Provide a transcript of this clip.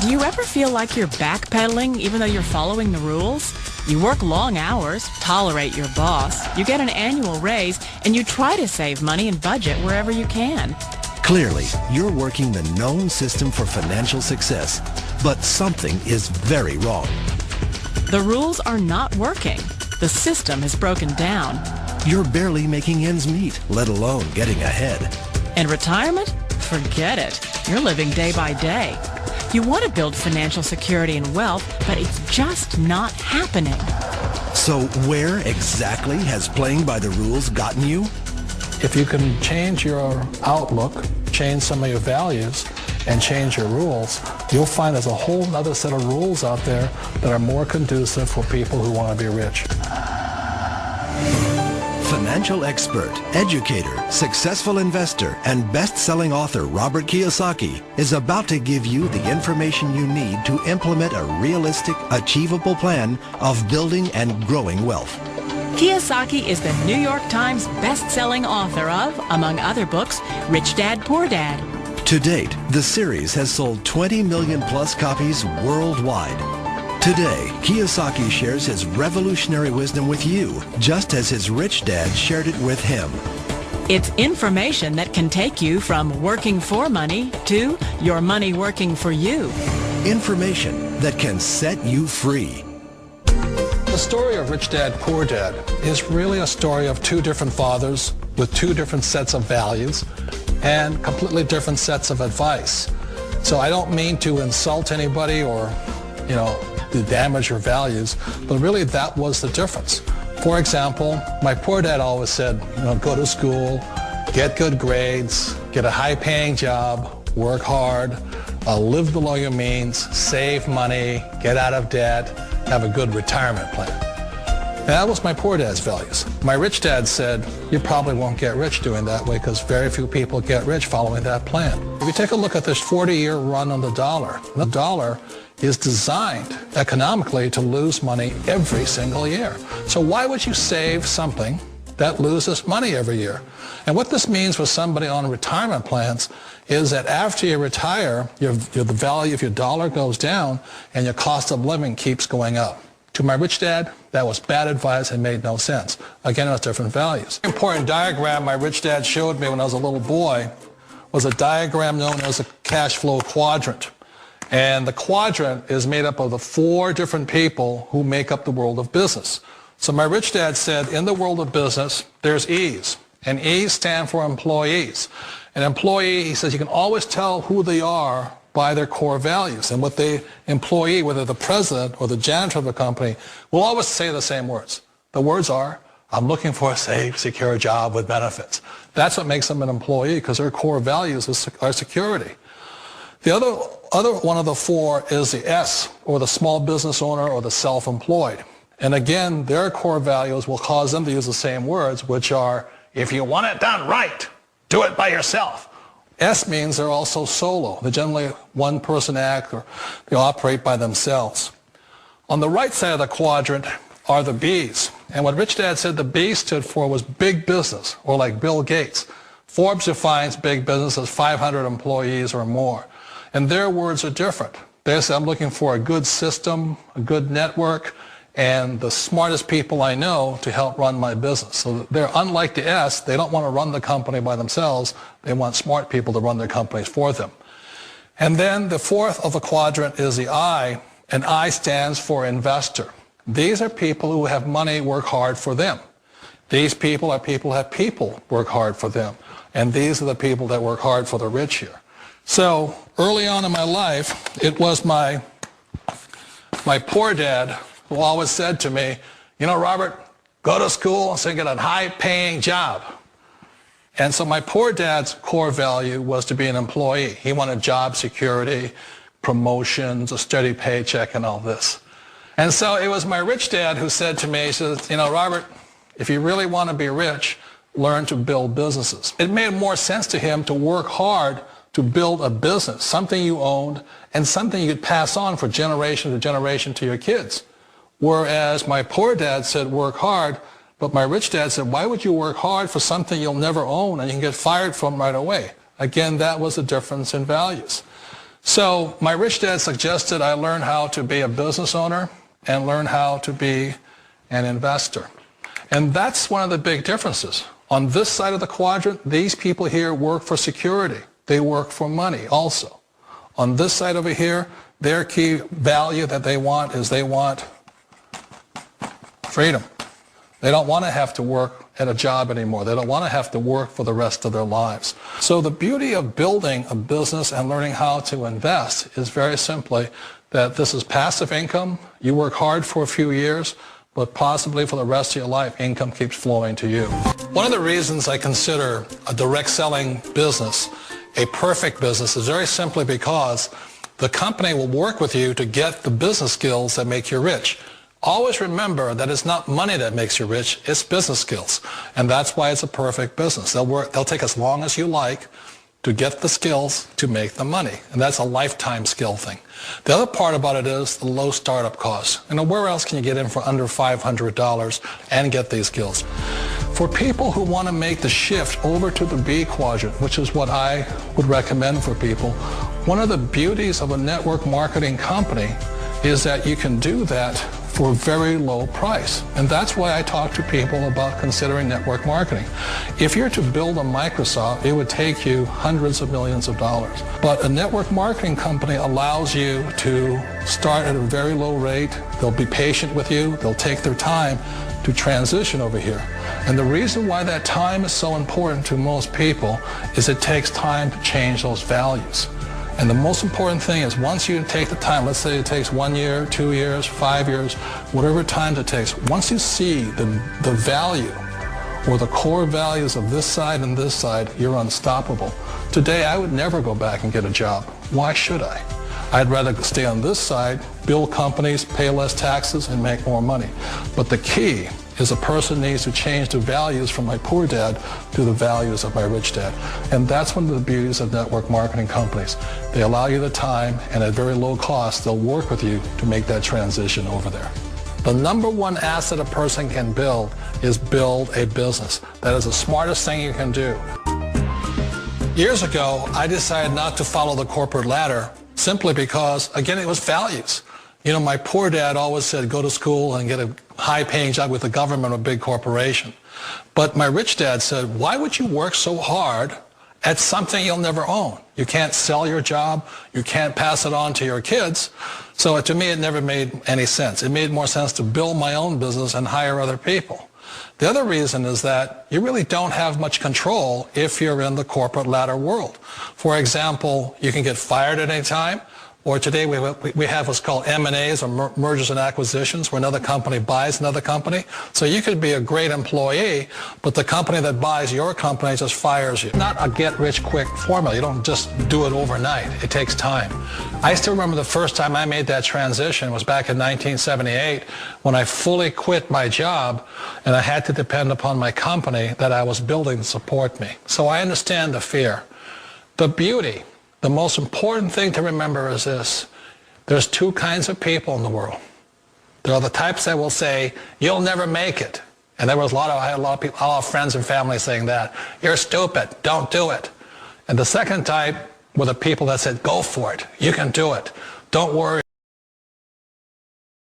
Do you ever feel like you're backpedaling even though you're following the rules? You work long hours, tolerate your boss, you get an annual raise, and you try to save money and budget wherever you can. Clearly, you're working the known system for financial success, but something is very wrong. The rules are not working. The system has broken down. You're barely making ends meet, let alone getting ahead. And retirement? Forget it. You're living day by day. You want to build financial security and wealth, but it's just not happening. So where exactly has playing by the rules gotten you? If you can change your outlook, change some of your values, and change your rules, you'll find there's a whole other set of rules out there that are more conducive for people who want to be rich. Financial expert, educator, successful investor, and best-selling author Robert Kiyosaki is about to give you the information you need to implement a realistic, achievable plan of building and growing wealth. Kiyosaki is the New York Times best-selling author of, among other books, Rich Dad, Poor Dad. To date, the series has sold 20 million plus copies worldwide. Today, Kiyosaki shares his revolutionary wisdom with you, just as his rich dad shared it with him. It's information that can take you from working for money to your money working for you. Information that can set you free. The story of Rich Dad, Poor Dad is really a story of two different fathers with two different sets of values and completely different sets of advice. So I don't mean to insult anybody or, to damage your values, but really that was the difference. For example, my poor dad always said, go to school, get good grades, get a high-paying job, work hard, live below your means, save money, get out of debt, have a good retirement plan. And that was my poor dad's values. My rich dad said, you probably won't get rich doing that way because very few people get rich following that plan. If you take a look at this 40-year run on the dollar is designed economically to lose money every single year. So why would you save something that loses money every year? And what this means for somebody on retirement plans is that after you retire, the value of your dollar goes down and your cost of living keeps going up. To my rich dad, that was bad advice and made no sense. Again, it was different values. An important diagram my rich dad showed me when I was a little boy was a diagram known as a cash flow quadrant. And the quadrant is made up of the four different people who make up the world of business. So my rich dad said, in the world of business, there's E's. And E's stand for employees. An employee, he says, you can always tell who they are by their core values. And what the employee, whether the president or the janitor of the company, will always say the same words. The words are, I'm looking for a safe, secure job with benefits. That's what makes them an employee, because their core values are security. The other one of the four is the S, or the small business owner or the self-employed. And again, their core values will cause them to use the same words, which are, if you want it done right, do it by yourself. S means they're also solo. They're generally one-person act, or they operate by themselves. On the right side of the quadrant are the B's. And what Rich Dad said the B stood for was big business, or like Bill Gates. Forbes defines big business as 500 employees or more. And their words are different. They say, I'm looking for a good system, a good network, and the smartest people I know to help run my business. So they're unlike the S. They don't want to run the company by themselves. They want smart people to run their companies for them. And then the fourth of the quadrant is the I, and I stands for investor. These are people who have money work hard for them. These people are people who have people work hard for them. And these are the people that work hard for the rich here. So early on in my life, it was my poor dad who always said to me, Robert, go to school and get a high-paying job. And so my poor dad's core value was to be an employee. He wanted job security, promotions, a steady paycheck, and all this. And so it was my rich dad who said to me, he says, Robert, if you really want to be rich, learn to build businesses. It made more sense to him to work hard to build a business, something you owned and something you could pass on for generation to generation to your kids. Whereas my poor dad said work hard, but my rich dad said, why would you work hard for something you'll never own and you can get fired from right away? Again, that was the difference in values. So my rich dad suggested I learn how to be a business owner and learn how to be an investor. And that's one of the big differences. On this side of the quadrant, these people here work for security. They work for money also. On this side over here, their key value that they want is they want freedom. They don't want to have to work at a job anymore. They don't want to have to work for the rest of their lives. So the beauty of building a business and learning how to invest is very simply that this is passive income. You work hard for a few years, but possibly for the rest of your life, income keeps flowing to you. One of the reasons I consider a direct selling business a perfect business is very simply because the company will work with you to get the business skills that make you rich. Always remember that it's not money that makes you rich, it's business skills. And that's why it's a perfect business. They'll take as long as you like to get the skills to make the money. And that's a lifetime skill thing. The other part about it is the low startup costs. Where else can you get in for under $500 and get these skills? For people who want to make the shift over to the B quadrant, which is what I would recommend for people, one of the beauties of a network marketing company is that you can do that for a very low price. And that's why I talk to people about considering network marketing. If you're to build a Microsoft, it would take you hundreds of millions of dollars. But a network marketing company allows you to start at a very low rate. They'll be patient with you. They'll take their time to transition over here. And the reason why that time is so important to most people is it takes time to change those values. And the most important thing is once you take the time, let's say it takes 1 year, 2 years, 5 years, whatever time it takes, once you see the value or the core values of this side and this side, you're unstoppable. Today, I would never go back and get a job. Why should I? I'd rather stay on this side, build companies, pay less taxes, and make more money. But the key is a person needs to change the values from my poor dad to the values of my rich dad. And that's one of the beauties of network marketing companies. They allow you the time, and at very low cost, they'll work with you to make that transition over there. The number one asset a person can build is build a business. That is the smartest thing you can do. Years ago, I decided not to follow the corporate ladder simply because, again, it was values. My poor dad always said, go to school and get a high-paying job with the government or a big corporation. But my rich dad said, why would you work so hard at something you'll never own? You can't sell your job. You can't pass it on to your kids. So to me, it never made any sense. It made more sense to build my own business and hire other people. The other reason is that you really don't have much control if you're in the corporate ladder world. For example, you can get fired at any time. Or today we have what's called M&As, or mergers and acquisitions, where another company buys another company. So you could be a great employee, but the company that buys your company just fires you. Not a get-rich-quick formula. You don't just do it overnight. It takes time. I still remember the first time I made that transition was back in 1978 when I fully quit my job and I had to depend upon my company that I was building to support me. So I understand the fear. The beauty. The most important thing to remember is this. There's two kinds of people in the world. There are the types that will say, you'll never make it. And I had a lot of people, a lot of friends and family saying that. You're stupid. Don't do it. And the second type were the people that said, go for it. You can do it. Don't worry.